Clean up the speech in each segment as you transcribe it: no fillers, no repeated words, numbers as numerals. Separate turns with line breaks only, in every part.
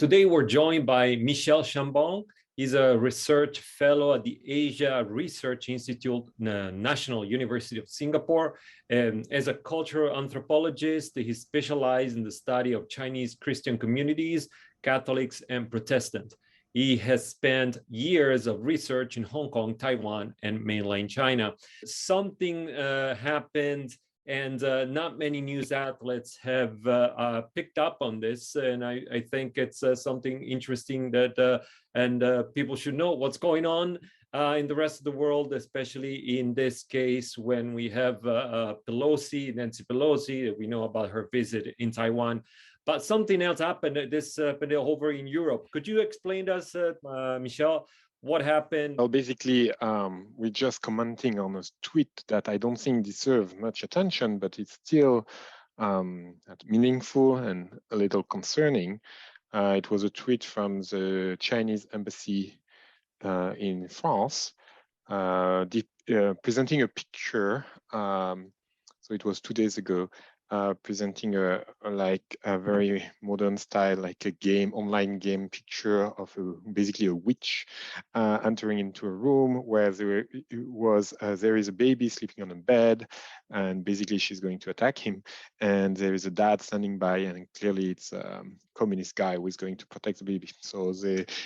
Today, we're joined by Michel Chambon. He's a research fellow at the Asia Research Institute, National University of Singapore. As a cultural anthropologist, he specialized in the study of Chinese Christian communities, Catholics, and Protestants. He has spent years of research in Hong Kong, Taiwan, and mainland China. Something happened, and not many news outlets have picked up on this. And I think it's something interesting that people should know what's going on in the rest of the world, especially in this case when we have Nancy Pelosi. We know about her visit in Taiwan. But something else happened. This happened over in Europe. Could you explain to us, Michel, what happened?
Well, basically, we're just commenting on a tweet that I don't think deserves much attention, but it's still meaningful and a little concerning. It was a tweet from the Chinese embassy in France, presenting a picture. So it was 2 days ago, presenting a very modern style, like a game, online game picture of basically a witch entering into a room where there is a baby sleeping on a bed, and basically she's going to attack him, and there is a dad standing by, and clearly it's a communist guy who is going to protect the baby. So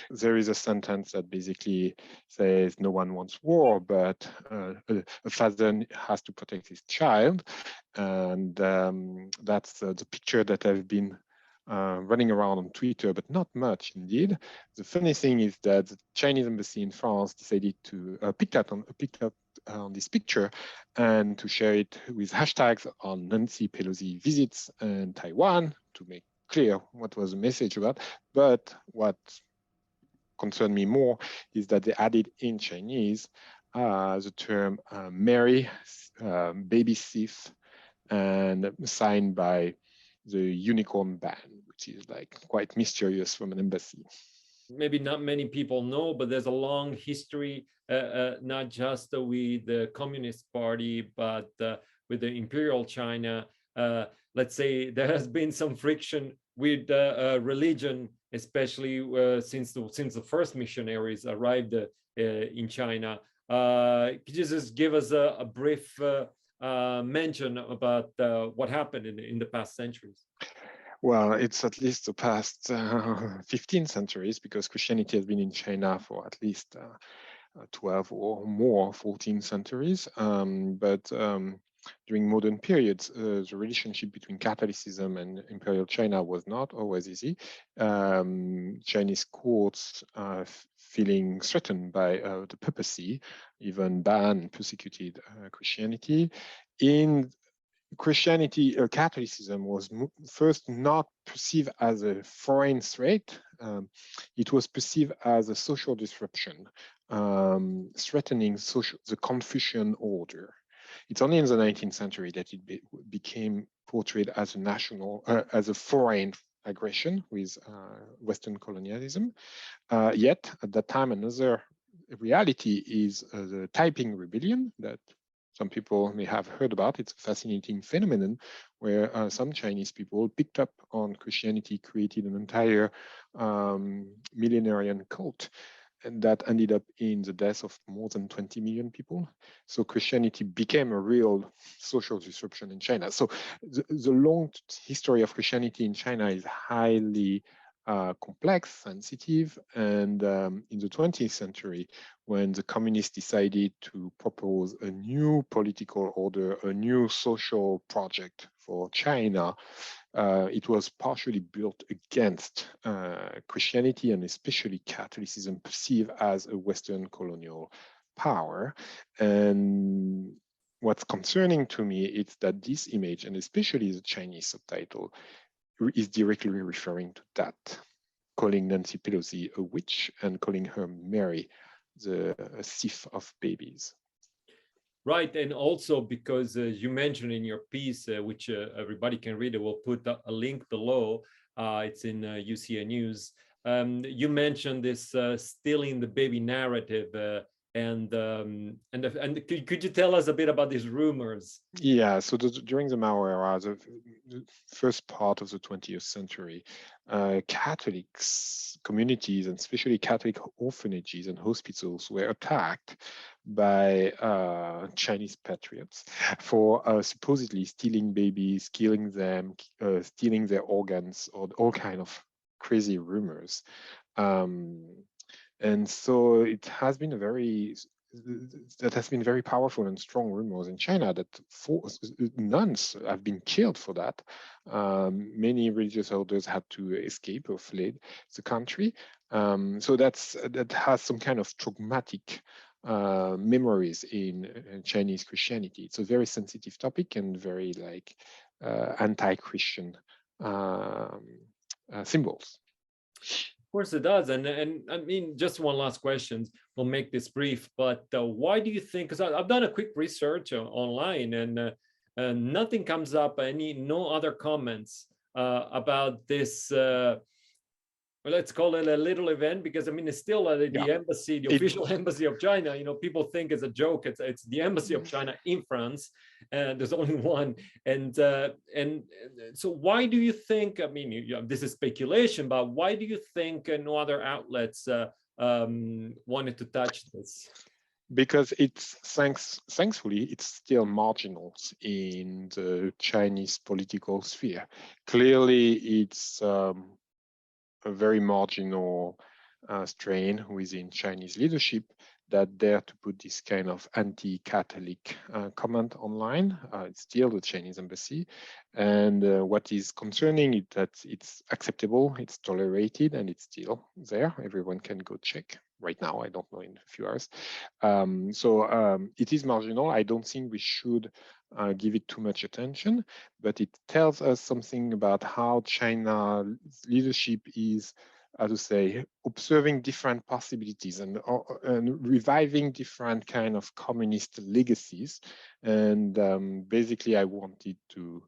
there is a sentence that basically says no one wants war, but a father has to protect his child. And that's the picture that I've been running around on Twitter, but not much indeed. The funny thing is that the Chinese embassy in France decided to pick up on this picture and to share it with hashtags on Nancy Pelosi visits in Taiwan to make clear what was the message about. But what concerned me more is that they added in Chinese the term Mary, baby thief, and signed by the unicorn band, which is like quite mysterious from an embassy.
Maybe not many people know, but there's a long history, not just with the Communist Party, but with the Imperial China. Let's say there has been some friction with religion, especially since the first missionaries arrived in China. Could you just give us a brief mention about what happened in the past centuries?
Well, it's at least the past 15 centuries, because Christianity has been in China for at least 12 or more, 14 centuries. But during modern periods, the relationship between Catholicism and Imperial China was not always easy. Chinese courts feeling threatened by the papacy, even banned and persecuted Christianity. In Christianity, Catholicism was first not perceived as a foreign threat. It was perceived as a social disruption, threatening the Confucian order. It's only in the 19th century that it became portrayed as as a foreign aggression with Western colonialism. Yet, at that time, another reality is the Taiping Rebellion that some people may have heard about. It's a fascinating phenomenon where some Chinese people picked up on Christianity, created an entire millenarian cult, and that ended up in the death of more than 20 million people. So Christianity became a real social disruption in China. So the long history of Christianity in China is highly complex, sensitive, and in the 20th century, when the communists decided to propose a new political order, a new social project for China, it was partially built against Christianity, and especially Catholicism, perceived as a Western colonial power. And what's concerning to me is that this image, and especially the Chinese subtitle, is directly referring to that, calling Nancy Pelosi a witch and calling her Mary, the thief of babies.
Right, and also because you mentioned in your piece, which everybody can read, we'll put a link below. It's in UCA News. You mentioned this stealing the baby narrative And could you tell us a bit about these rumors?
Yeah, so during the Mao era, the first part of the 20th century, Catholics communities, and especially Catholic orphanages and hospitals, were attacked by Chinese patriots for supposedly stealing babies, killing them, stealing their organs, or all kind of crazy rumors. And so it has been very powerful and strong rumors in China that nuns have been killed for that. Many religious orders had to escape or fled the country. So that has some kind of traumatic memories in Chinese Christianity. It's a very sensitive topic and very anti-Christian symbols.
Of course it does. And I mean, just one last question. We'll make this brief, but why do you think, because I've done a quick research online and nothing comes up, no other comments about this, let's call it a little event, because I mean, it's still the embassy, the official embassy of China. People think it's a joke. It's the embassy of China in France, and there's only one. And so why do you think? I mean, this is speculation, but why do you think no other outlets wanted to touch this?
Because it's thankfully it's still marginal in the Chinese political sphere. Clearly, it's a very marginal strain within Chinese leadership that dare to put this kind of anti-Catholic comment online. It's still the Chinese embassy. And what is concerning is that it's acceptable, it's tolerated, and it's still there. Everyone can go check right now. I don't know, in a few hours. So it is marginal. I don't think we should give it too much attention, but it tells us something about how China's leadership is, how to say, observing different possibilities and reviving different kind of communist legacies. And basically, I wanted to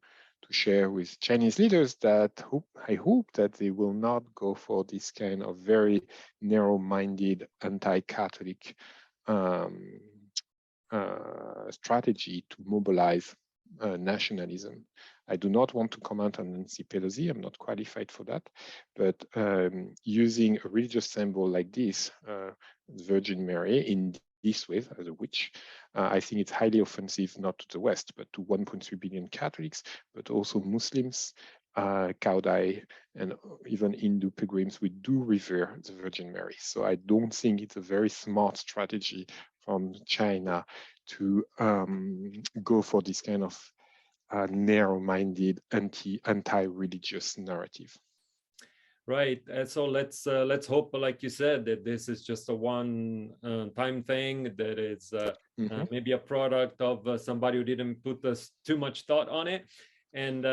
share with Chinese leaders that I hope that they will not go for this kind of very narrow-minded anti-Catholic strategy to mobilize nationalism. I do not want to comment on Nancy Pelosi. I'm not qualified for that. But using a religious symbol like this, the Virgin Mary, in this way, as a witch, I think it's highly offensive, not to the West, but to 1.3 billion Catholics, but also Muslims, Kaudai, and even Hindu pilgrims. We do revere the Virgin Mary. So I don't think it's a very smart strategy from China to go for this kind of narrow-minded anti-religious narrative.
Right. So let's hope, like you said, that this is just a one-time thing, that it's maybe a product of somebody who didn't put too much thought on it, and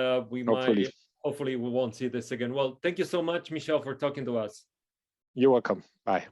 hopefully we won't see this again. Well, thank you so much, Michel, for talking to us.
You're welcome. Bye.